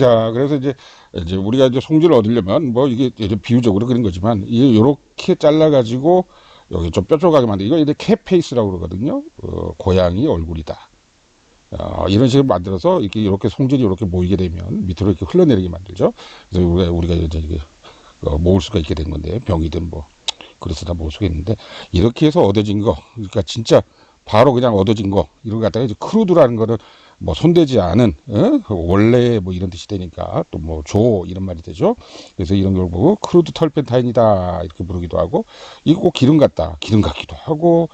자, 그래서 이제 우리가 이제 송지를 얻으려면 뭐 이게 이제 비유적으로 그런 거지만 이게 요렇게 잘라가지고 여기 좀 뾰족하게 만들 이거 이제 캣페이스라고 그러거든요. 고양이 얼굴이다. 이런 식으로 만들어서 이렇게 송질이 이렇게 모이게 되면 밑으로 이렇게 흘러내리게 만들죠. 그래서 우리가 이제 이게 모을 수가 있게 된 건데 병이든 뭐 그래서 모을 수가 있는데 이렇게 해서 얻어진 거, 그러니까 진짜 바로 그냥 얻어진 거 이런 거 갖다가 이제 크루드라는 거를 뭐 손대지 않은 원래 뭐 이런 뜻이 되니까 또 뭐 조 이런 말이 되죠. 그래서 이런 걸 보고 크루드 털펜타인이다 이렇게 부르기도 하고 이거 꼭 기름 같다 기름 같기도 하고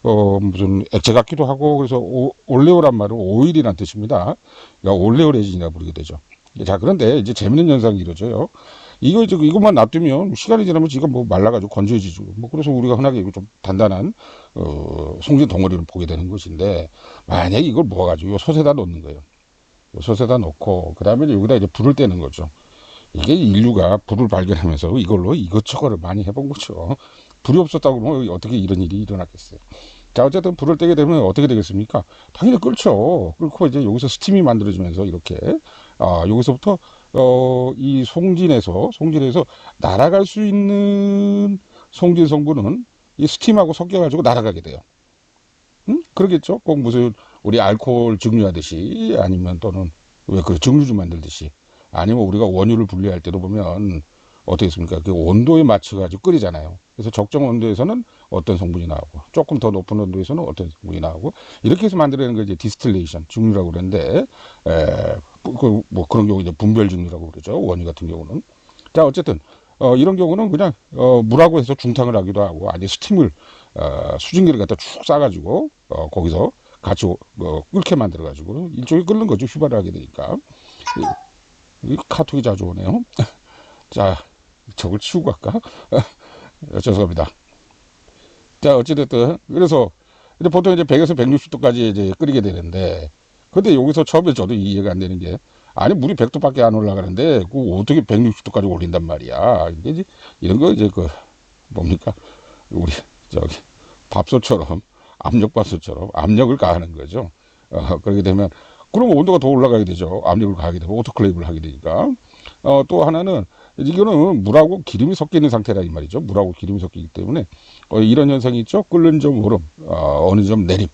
무슨 액체 같기도 하고 그래서 올레오란 말은 오일이란 뜻입니다. 그러니까 올레오 레진이라 부르게 되죠. 자, 그런데 이제 재밌는 현상이 이루어져요. 이것만 놔두면 시간이 지나면 지가 뭐 말라가지고 건조해지죠. 뭐 그래서 우리가 흔하게 이거 좀 단단한 송진 덩어리를 보게 되는 것인데 만약에 이걸 모아가지고 솥에다 넣는 거예요. 솥에다 넣고 그 다음에 여기다 이제 불을 떼는 거죠. 이게 인류가 불을 발견하면서 이걸로 이것저것을 많이 해본 거죠. 불이 없었다고 그러면 어떻게 이런 일이 일어났겠어요. 자, 어쨌든 불을 떼게 되면 어떻게 되겠습니까? 당연히 끓죠. 끓고 이제 여기서 스팀이 만들어지면서 이렇게 여기서부터 이 송진에서 날아갈 수 있는 송진 성분은 이 스팀하고 섞여가지고 날아가게 돼요. 응? 그러겠죠? 꼭 무슨 우리 알코올 증류하듯이 아니면 또는 왜 그 증류주 만들듯이 아니면 우리가 원유를 분리할 때도 보면 어떻게 했습니까? 그 온도에 맞춰가지고 끓이잖아요. 그래서 적정 온도에서는 어떤 성분이 나오고 조금 더 높은 온도에서는 어떤 성분이 나오고 이렇게 해서 만들어내는 게 이제 디스틸레이션 증류라고 그러는데 뭐 그런 경우 이제 분별 증류라고 그러죠. 원유 같은 경우는. 자, 어쨌든 이런 경우는 그냥 물하고 해서 중탕을 하기도 하고 아니 스팀을 수증기를 갖다 쭉 싸가지고 거기서 같이 끓게 만들어가지고 일종의 끓는 거죠. 휘발을 하게 되니까. 이 카톡이 자주 오네요. 자, 저걸 치우고 할까? 죄송합니다. 자, 어찌됐든 그래서 근데 보통 이제 100에서 160도까지 이제 끓이게 되는데 근데 여기서 처음에 저도 이해가 안 되는 게 아니 물이 100도밖에 안 올라가는데 그 어떻게 160도까지 올린단 말이야. 근데 이제 이런 거 이제 그 뭡니까 우리 저기 밥솥처럼 압력밥솥처럼 압력을 가하는 거죠. 그렇게 되면 그러면 온도가 더 올라가게 되죠. 압력을 가하게 되면 오토클레이브를 하게 되니까. 또 하나는 이거는 물하고 기름이 섞여 있는 상태라 이 말이죠. 물하고 기름이 섞이기 때문에 이런 현상이 있죠. 끓는 점 오름, 어느 점 내림.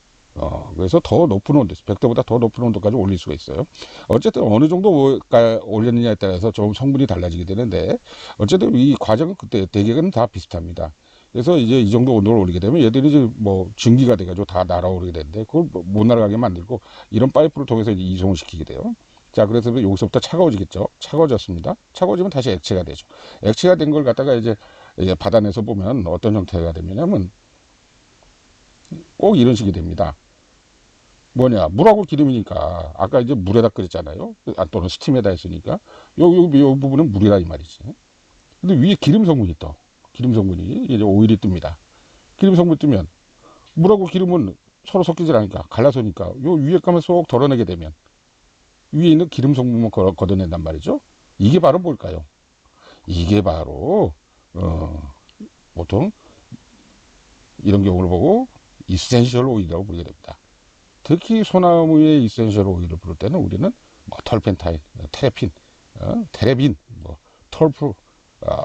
그래서 더 높은 온도, 100도보다 더 높은 온도까지 올릴 수가 있어요. 어쨌든 어느 정도 올렸느냐에 따라서 좀 성분이 달라지게 되는데, 어쨌든 이 과정은 그때 대개는 다 비슷합니다. 그래서 이제 이 정도 온도를 올리게 되면 얘들이 이제 뭐 증기가 돼가지고 다 날아오르게 되는데, 그걸 못 날아가게 만들고, 이런 파이프를 통해서 이제 이송을 시키게 돼요. 자, 그래서 여기서부터 차가워지겠죠. 차가워졌습니다. 차가워지면 다시 액체가 되죠. 액체가 된 걸 갖다가 이제 받아내서 보면 어떤 형태가 되냐면, 꼭 이런 식이 됩니다. 뭐냐, 물하고 기름이니까, 아까 이제 물에다 끓였잖아요. 또는 스팀에다 했으니까, 요 부분은 물이라 이 말이지. 근데 위에 기름 성분이 떠. 기름 성분이, 이제 오일이 뜹니다. 기름 성분이 뜨면, 물하고 기름은 서로 섞이질 않으니까, 갈라서니까, 요 위에 감을 쏙 덜어내게 되면, 위에 있는 기름 성분만 걷어낸단 말이죠. 이게 바로 뭘까요? 이게 바로, 보통, 이런 경우를 보고, 이센셜 오일이라고 부르게 됩니다. 특히 소나무의 이센셜 오일을 부를 때는 우리는 뭐 털펜타인, 테레핀, 테레빈, 뭐 털프,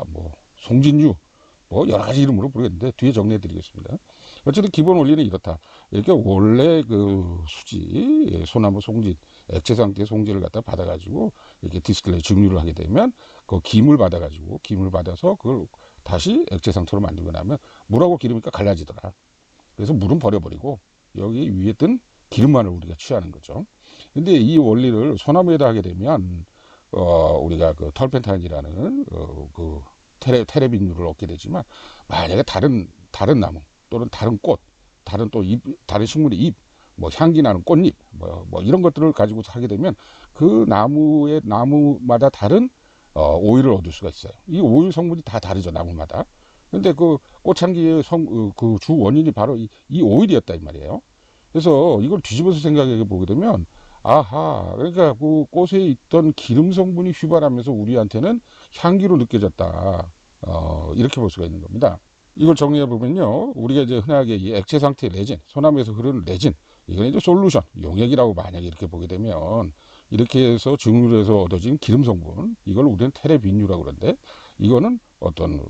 뭐 송진유, 뭐 여러 가지 이름으로 부르겠는데 뒤에 정리해 드리겠습니다. 어쨌든 기본 원리는 이렇다. 이렇게 원래 그 수지, 소나무 송진, 액체 상태의 송진을 갖다 받아가지고 이렇게 디스틸레이 증류를 하게 되면 그 김을 받아가지고 김을 받아서 그걸 다시 액체 상태로 만들고 나면 물하고 기름이니까 갈라지더라. 그래서 물은 버려버리고 여기 위에 뜬 기름만을 우리가 취하는 거죠. 근데 이 원리를 소나무에다 하게 되면 우리가 그 털펜타인이라는 그 테레빈유를 얻게 되지만 만약에 다른 나무 또는 다른 꽃, 다른 또 잎, 다른 식물의 잎, 뭐 향기 나는 꽃잎, 뭐 이런 것들을 가지고 하게 되면 그 나무마다 다른 오일을 얻을 수가 있어요. 이 오일 성분이 다 다르죠, 나무마다. 근데 그 꽃향기의 그 주 원인이 바로 이 오일이었다 이 말이에요. 그래서 이걸 뒤집어서 생각해 보게 되면 아하, 그러니까 그 꽃에 있던 기름 성분이 휘발하면서 우리한테는 향기로 느껴졌다. 이렇게 볼 수가 있는 겁니다. 이걸 정리해 보면요, 우리가 이제 흔하게 이 액체 상태의 레진, 소나무에서 흐르는 레진, 이건 이제 솔루션, 용액이라고 만약에 이렇게 보게 되면, 이렇게 해서 증류를 해서 얻어진 기름 성분, 이걸 우리는 테레빈유라고 그러는데, 이거는 어떤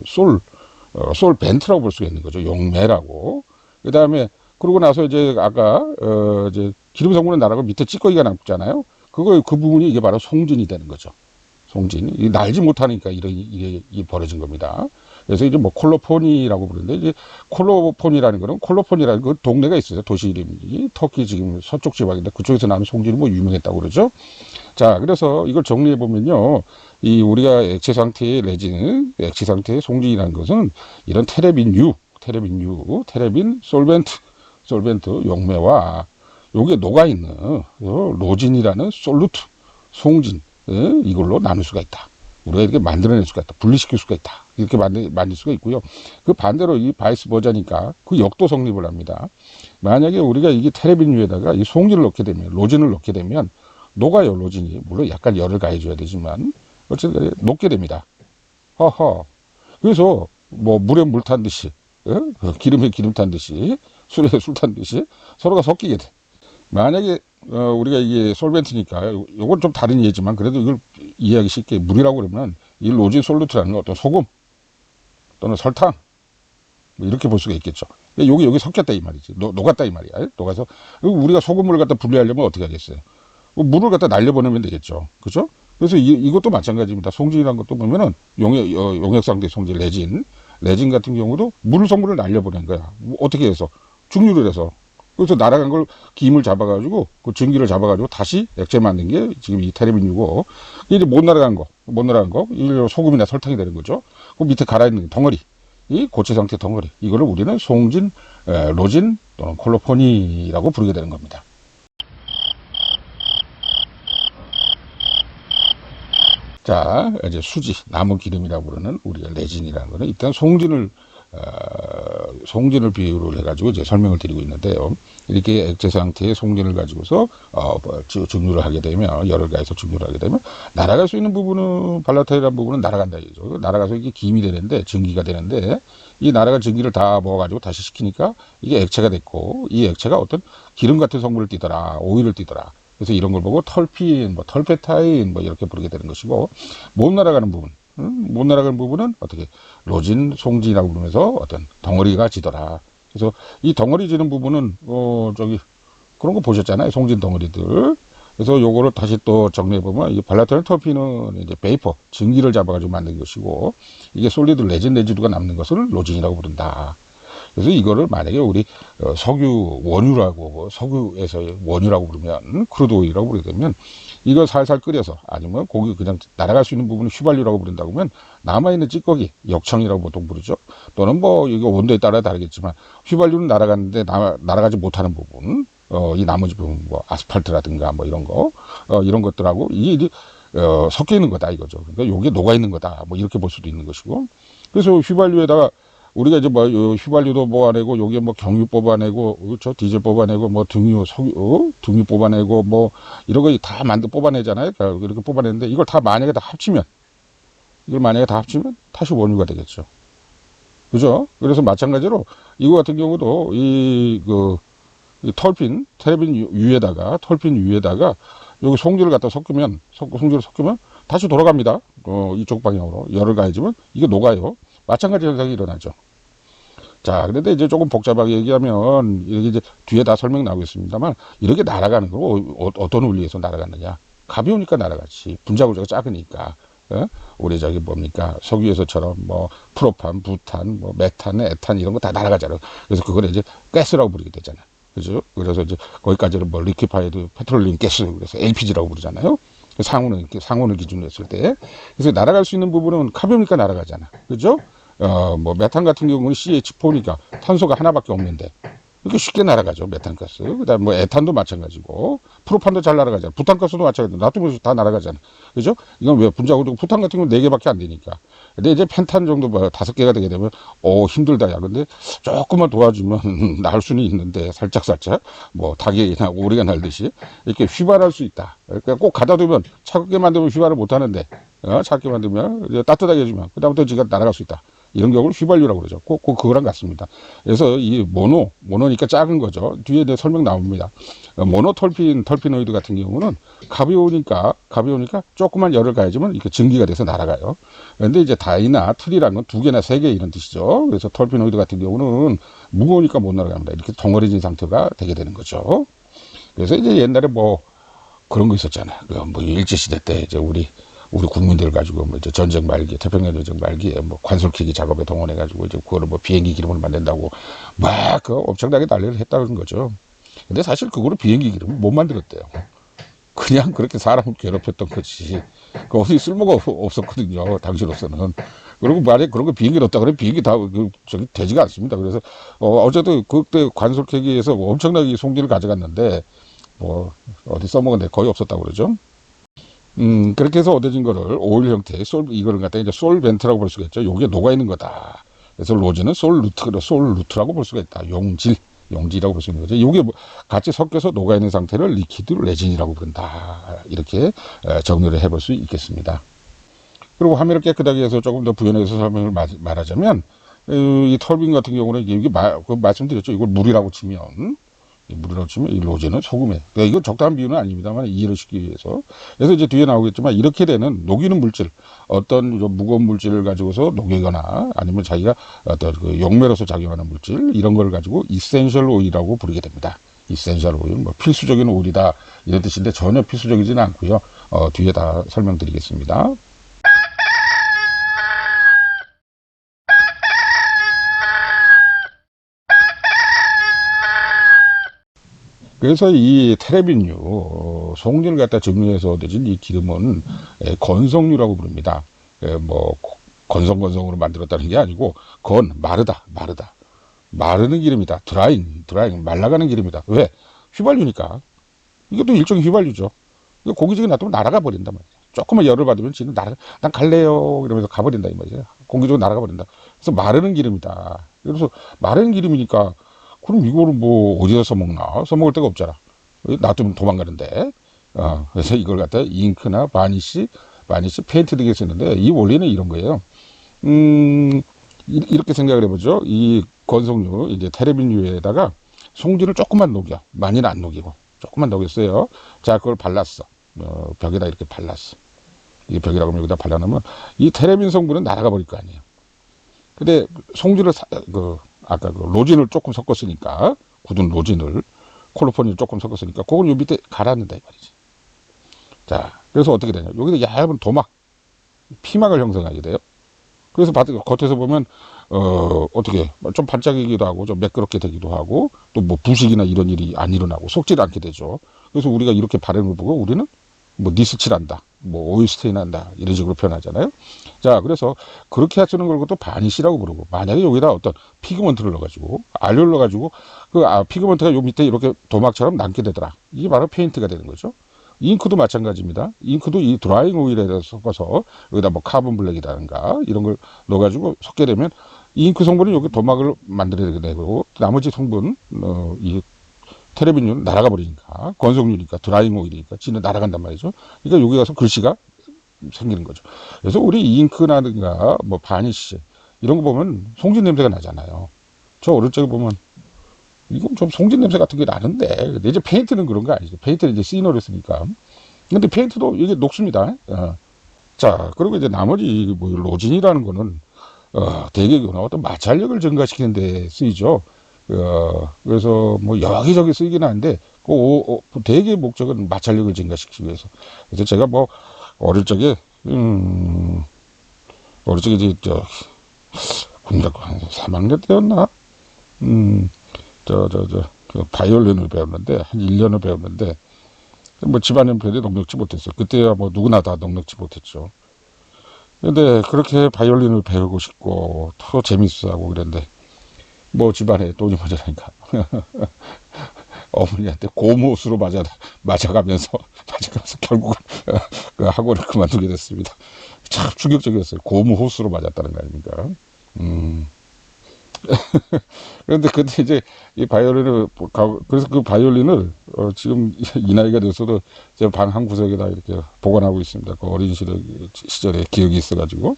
솔벤트라고 볼 수가 있는 거죠. 용매라고. 그 다음에, 그러고 나서 이제 아까, 이제 기름 성분은 나라고 밑에 찌꺼기가 남잖아요. 그 부분이 이게 바로 송진이 되는 거죠. 송진. 이 날지 못하니까 이게 벌어진 겁니다. 그래서 이제 뭐 콜로폰이라고 부르는데, 이제 콜로폰이라는 거는, 콜로폰이라는 그 동네가 있어요. 도시 이름이. 터키 지금 서쪽 지방인데 그쪽에서 나는 송진이 뭐 유명했다고 그러죠. 자, 그래서 이걸 정리해 보면요. 이 우리가 액체 상태의 레진, 액체 상태의 송진이라는 것은 이런 테레빈, 솔벤트, 용매와 요게 녹아있는 로진이라는 솔루트, 송진, 이걸로 나눌 수가 있다. 우리가 이렇게 만들어낼 수가 있다. 분리시킬 수가 있다. 이렇게 만들 수가 있고요. 그 반대로 이 바이스 버자니까 그 역도 성립을 합니다. 만약에 우리가 이게 테레빈유에다가 이 송진을 넣게 되면, 로진을 넣게 되면 녹아요, 로진이. 물론 약간 열을 가해줘야 되지만 어쨌든 녹게 됩니다. 허허. 그래서 뭐 물에 물 탄 듯이, 기름에 기름 탄 듯이, 술에 술 탄 듯이 서로가 섞이게 돼. 만약에 우리가 이게 솔벤트니까 요건 좀 다른 예지만 그래도 이걸 이해하기 쉽게 물이라고 그러면 이 로진 솔루트라는 건 어떤 소금 또는 설탕 뭐 이렇게 볼 수가 있겠죠. 여기 섞였다 이 말이지. 녹았다 이 말이야. 녹아서 우리가 소금물을 갖다 분리하려면 어떻게 하겠어요? 물을 갖다 날려보내면 되겠죠. 그죠? 그래서 이것도 마찬가지입니다. 송진이라는 것도 보면은 용액상대 송진 레진 같은 경우도 물 성분을 날려보낸 거야. 어떻게 해서? 중류를 해서. 그래서 날아간 걸 김을 잡아가지고 그 증기를 잡아가지고 다시 액체 만든 게 지금 이 테레빈유고, 이제 못 날아간 거 이 소금이나 설탕이 되는 거죠. 그 밑에 갈아있는 덩어리, 이 고체 상태 덩어리, 이거를 우리는 송진, 로진 또는 콜로포니라고 부르게 되는 겁니다. 자, 이제 수지, 나무 기름이라고 부르는 우리가 레진이라는 거는 일단 송진을 비유를 해가지고 이제 설명을 드리고 있는데요. 이렇게 액체 상태의 송진을 가지고서 증류를 하게 되면, 열을 가해서 증류를 하게 되면 날아갈 수 있는 부분은, 발라타이라는 부분은 날아간다 이죠. 날아가서 이게 김이 되는데, 증기가 되는데, 이 날아간 증기를 다 먹어가지고 다시 식히니까 이게 액체가 됐고, 이 액체가 어떤 기름 같은 성분을 띠더라, 오일을 띠더라. 그래서 이런 걸 보고 털핀, 뭐 털페타인 뭐 이렇게 부르게 되는 것이고, 못 날아가는 부분, 못 날아가는 부분은 어떻게 로진, 송진이라고 부르면서 어떤 덩어리가 지더라. 그래서 이 덩어리 지는 부분은 그런 거 보셨잖아요. 송진 덩어리들. 그래서 요거를 다시 또 정리해 보면, 이 발라토렌 터피는 이제 베이퍼, 증기를 잡아가지고 만든 것이고, 이게 솔리드 레진 레지두가 남는 것을 로진이라고 부른다. 그래서 이거를 만약에 우리 석유 원유라고, 석유에서의 원유라고 부르면, 크루드 오일이라고 부르게 되면, 이걸 살살 끓여서, 아니면 고기 그냥 날아갈 수 있는 부분을 휘발유라고 부른다고 하면, 남아있는 찌꺼기, 역청이라고 보통 부르죠. 또는 뭐 이거 온도에 따라 다르겠지만, 휘발유는 날아가는데 날아가지 못하는 부분, 이 나머지 부분, 뭐 아스팔트라든가 뭐 이런 거, 이런 것들하고 이게 섞여 있는 거다 이거죠. 그러니까 요게 녹아 있는 거다, 뭐 이렇게 볼 수도 있는 것이고. 그래서 휘발유에다가 우리가 이제 뭐 휘발유도 뽑아내고, 여기에 뭐 경유 뽑아내고, 그렇죠? 디젤 뽑아내고, 뭐 등유, 등유 뽑아내고, 뭐 이런 거 다 뽑아내잖아요. 이렇게 뽑아내는데, 이걸 만약에 다 합치면 다시 원유가 되겠죠. 그죠? 그래서 마찬가지로 이거 같은 경우도 이 테레빈 유에다가 여기 송지를 갖다 송지를 섞으면 다시 돌아갑니다. 이쪽 방향으로 열을 가해지면 이게 녹아요. 마찬가지 현상이 일어나죠. 자, 그런데 이제 조금 복잡하게 얘기하면, 이렇게 이제 뒤에 다 설명 나오겠습니다만, 이렇게 날아가는 거, 어떤 원리에서 날아가느냐. 가벼우니까 날아가지. 분자구조가 작으니까. 우리 석유에서처럼 뭐, 프로판, 부탄, 뭐, 메탄, 에탄 이런 거 다 날아가잖아요. 그래서 그걸 이제 가스라고 부르게 되잖아요. 그죠? 그래서 이제 거기까지는 뭐, 리퀴파이드 페트롤리움 가스, 그래서 LPG라고 부르잖아요. 상온을 기준으로 했을 때. 그래서 날아갈 수 있는 부분은 가벼우니까 날아가잖아. 그죠? 뭐, 메탄 같은 경우는 CH4니까 탄소가 하나밖에 없는데, 이렇게 쉽게 날아가죠, 메탄가스. 그 다음 뭐, 에탄도 마찬가지고, 프로판도 잘 날아가잖아. 부탄가스도 마찬가지고, 놔두면서 다 날아가잖아. 그죠? 이건 왜 분자구조, 부탄 같은 경우는 4개밖에 안 되니까. 근데 이제 펜탄 정도 뭐 5개가 되게 되면, 힘들다, 야. 근데 조금만 도와주면 날 수는 있는데, 살짝, 뭐, 닭이나 오리가 날듯이, 이렇게 휘발할 수 있다. 그러니까 꼭 가다 두면, 차갑게 만들면 휘발을 못 하는데, 차갑게 만들면, 따뜻하게 해주면, 그다음부터 지가 날아갈 수 있다. 이런 경우를 휘발유라고 그러죠. 꼭 그거랑 같습니다. 그래서 이 모노니까 작은 거죠. 뒤에 내 설명 나옵니다. 터피노이드 같은 경우는 가벼우니까 조금만 열을 가해주면 이렇게 증기가 돼서 날아가요. 그런데 이제 다이나 트리라는 건 두 개나 세 개 이런 뜻이죠. 그래서 터피노이드 같은 경우는 무거우니까 못 날아갑니다. 이렇게 덩어리진 상태가 되게 되는 거죠. 그래서 이제 옛날에 뭐 그런 거 있었잖아요. 뭐 일제시대 때 이제 우리 국민들 가지고 뭐 이제 전쟁 말기에, 태평양 전쟁 말기에 뭐 관솔키기 작업에 동원해가지고 이제 그거를 뭐 비행기 기름을 만든다고 막 그 엄청나게 난리를 했다는 거죠. 근데 사실 그거로 비행기 기름을 못 만들었대요. 그냥 그렇게 사람을 괴롭혔던 거지. 그 어디 쓸모가 없었거든요. 당시로서는. 그리고 만약에 그런 거 비행기 넣었다 그러면 비행기 저기 되지가 않습니다. 그래서, 어쨌든 그때 관솔캐기에서 엄청나게 송진을 가져갔는데, 뭐, 어디 써먹었는데 거의 없었다고 그러죠. 그렇게 해서 얻어진 거를 오일 형태의 이거를 갖다가 이제 솔벤트라고 볼 수가 있죠. 요게 녹아있는 거다. 그래서 로즈는 솔루트라고 볼 수가 있다. 용질이라고 볼 수 있는 거죠. 요게 같이 섞여서 녹아있는 상태를 리퀴드 레진이라고 부른다. 이렇게 정리를 해볼 수 있겠습니다. 그리고 화면을 깨끗하게 해서 조금 더 부연해서 설명을 말하자면, 이 털빈 같은 경우는 이게 말씀드렸죠. 이걸 물이라고 치면 이 로제는 소금에. 그러니까 이건 적당한 비유는 아닙니다만 이해를 시키기 위해서. 그래서 이제 뒤에 나오겠지만 이렇게 되는 녹이는 물질, 어떤 무거운 물질을 가지고서 녹이거나 아니면 자기가 어떤 그 용매로서 작용하는 물질, 이런 걸 가지고 이센셜 오일이라고 부르게 됩니다. 이센셜 오일, 뭐 필수적인 오일이다 이런 뜻인데 전혀 필수적이지는 않고요. 뒤에 다 설명드리겠습니다. 그래서 이 테레빈유, 송진을 갖다 증류해서 얻어진 이 기름은 건성유라고 부릅니다. 뭐 건성으로 만들었다는 게 아니고 마르다. 마르는 기름이다. 드라잉, 말라가는 기름이다. 왜? 휘발유니까. 이것도 일종의 휘발유죠. 공기중에 놔두면 날아가 버린단 말이에요. 조금만 열을 받으면 지는 난 갈래요. 이러면서 가버린다 이 말이에요. 공기중으로 날아가 버린다. 그래서 마르는 기름이다. 그래서 마르는 기름이니까 그럼 이거를 뭐 어디다 써먹나? 써먹을 데가 없잖아. 놔두면 도망가는데. 그래서 이걸 갖다 잉크나 바니쉬, 페인트 등에 쓰는데 이 원리는 이런 거예요. 이렇게 생각을 해보죠. 이 건성유, 이제 테레빈유에다가 송진을 조금만 녹여. 많이는 안 녹이고. 조금만 녹였어요. 자, 그걸 발랐어. 벽에다 이렇게 발랐어. 이 벽이라고 하면 여기다 발라놓으면 이 테레빈 성분은 날아가 버릴 거 아니에요. 근데 송진을 아까 그 로진을 조금 섞었으니까, 굳은 로진을, 콜로포닌을 조금 섞었으니까, 그걸 요 밑에 갈았는다, 이 말이지. 자, 그래서 어떻게 되냐. 여기다 얇은 피막을 형성하게 돼요. 그래서 겉에서 보면, 어떻게, 좀 반짝이기도 하고, 좀 매끄럽게 되기도 하고, 또 뭐 부식이나 이런 일이 안 일어나고, 속지 않게 되죠. 그래서 우리가 이렇게 바르는 걸 보고, 우리는 뭐 니스칠한다, 뭐 오일 스테인 한다, 이런 식으로 표현하잖아요. 자, 그래서 그렇게 쓰는 걸 또 바니시라고 부르고, 만약에 여기다 어떤 피그먼트를 넣어가지고, 알료를 넣어가지고, 피그먼트가 요 밑에 이렇게 도막처럼 남게 되더라. 이게 바로 페인트가 되는 거죠. 잉크도 마찬가지입니다. 잉크도 이 드라잉 오일에 섞어서 여기다 뭐 카본 블랙이라든가 이런 걸 넣어가지고 섞게 되면 이 잉크 성분은 여기 도막을 만들어야 되고, 나머지 성분, 이 테레빈유는 날아가 버리니까, 건성유니까, 드라잉 오일이니까 지는 날아간단 말이죠. 그러니까 여기 가서 글씨가 생기는 거죠. 그래서 우리 잉크라든가 뭐 바니쉬 이런 거 보면 송진 냄새가 나잖아요. 저 어릴 적에 보면 이건 좀 송진 냄새 같은 게 나는데, 근데 이제 페인트는 그런 거 아니죠. 페인트는 이제 시너를 쓰니까. 근데 페인트도 이게 녹습니다. 자, 그리고 이제 나머지 뭐 로진이라는 거는 대개 어떤 마찰력을 증가시키는 데 쓰이죠. 그래서 뭐 여기저기 쓰이긴 하는데 대개 목적은 마찰력을 증가시키기 위해서. 그래서 제가 뭐 어릴 적에 이제 군대 한 3학년 때였나? 그 바이올린을 배웠는데 한 1년을 배웠는데 뭐 집안 형편이 넉넉지 못했어요. 그때야 뭐 누구나 다 넉넉지 못했죠. 근데 그렇게 바이올린을 배우고 싶고 더 재밌어하고 그랬는데 뭐 집안에 돈이 모자라니까 어머니한테 고무호수로 맞아가면서 결국은 그 학원을 그만두게 됐습니다. 참 충격적이었어요. 고무호수로 맞았다는 거 아닙니까? 그런데 그때 이제 이 바이올린을 그래서 그 바이올린을 지금 이 나이가 돼서도 제 방 한 구석에다 이렇게 보관하고 있습니다. 그 어린 시절의 기억이 있어가지고.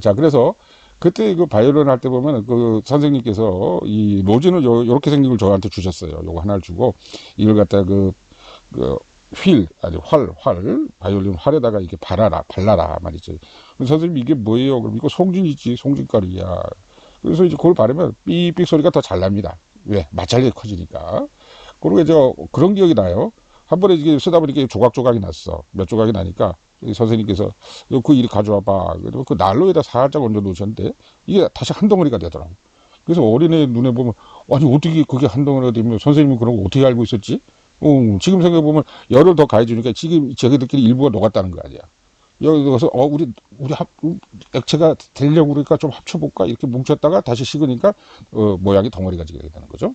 자, 그래서 그때 그 바이올린 할 때 보면 그 선생님께서 이 로진을 요렇게 생긴 걸 저한테 주셨어요. 요거 하나를 주고 이걸 갖다 그 아니 바이올린 활에다가 이렇게 발라라 말이죠. 선생님 이게 뭐예요? 그럼 이거 송진이지, 송진가루야. 그래서 이제 그걸 바르면 삐삐 소리가 더 잘 납니다. 왜? 마찰력이 커지니까. 그리고 그런 기억이 나요. 한 번에 이게 쓰다 보니까 조각조각이 났어. 몇 조각이 나니까 선생님께서 그 이리 가져와 봐. 그리고 그 난로에다 살짝 얹어 놓으셨는데 이게 다시 한 덩어리가 되더라고. 그래서 어린애 눈에 보면 아니 어떻게 그게 한 덩어리가 되면 선생님은 그런 거 어떻게 알고 있었지? 지금 생각해보면 열을 더 가해주니까 지금 저희들끼리 일부가 녹았다는 거 아니야. 여기 가서 우리 액체가 되려고 그러니까 좀 합쳐볼까 이렇게 뭉쳤다가 다시 식으니까 모양이 덩어리가 지게 되는 거죠.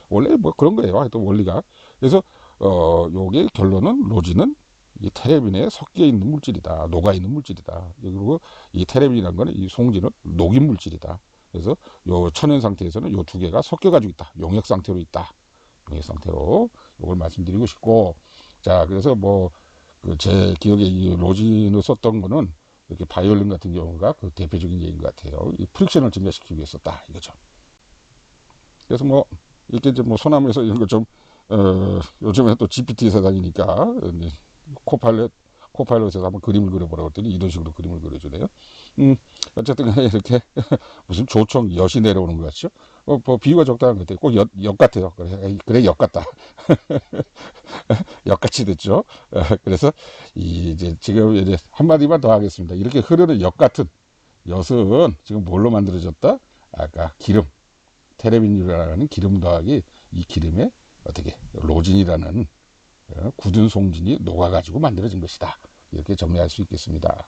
원래 뭐 그런 거예요. 하여튼 원리가. 그래서 요게 결론은 로진은 이 테레빈에 섞여 있는 물질이다. 녹아 있는 물질이다. 그리고 이 테레빈이라는 거는 이 송진은 녹인 물질이다. 그래서 요 천연 상태에서는 요 두 개가 섞여 가지고 있다. 용액 상태로 있다. 용액 상태로 요걸 말씀드리고 싶고, 자 그래서 뭐 그 제 기억에 이 로진을 썼던 거는 이렇게 바이올린 같은 경우가 그 대표적인 예인 것 같아요. 이 프릭션을 증가시키기 위해 썼다 이거죠. 그래서 뭐 이렇게 이제 뭐 소나무에서 이런 거 좀 요즘에 또 GPT 세상이니까 코파일럿에서 한번 그림을 그려보라고 했더니 이런 식으로 그림을 그려주네요. 어쨌든 간에 이렇게 무슨 조청 엿이 내려오는 것 같죠? 뭐 비유가 적당한 것 같아요. 꼭 엿 같아요. 그래 엿 같다. 엿같이 됐죠. 그래서 이제 지금 이제 한마디만 더 하겠습니다. 이렇게 흐르는 엿 같은 엿은 지금 뭘로 만들어졌다? 아까 기름, 테레빈이라는 기름 더하기 이 기름에 어떻게 로진이라는 굳은 송진이 녹아가지고 만들어진 것이다. 이렇게 정리할 수 있겠습니다.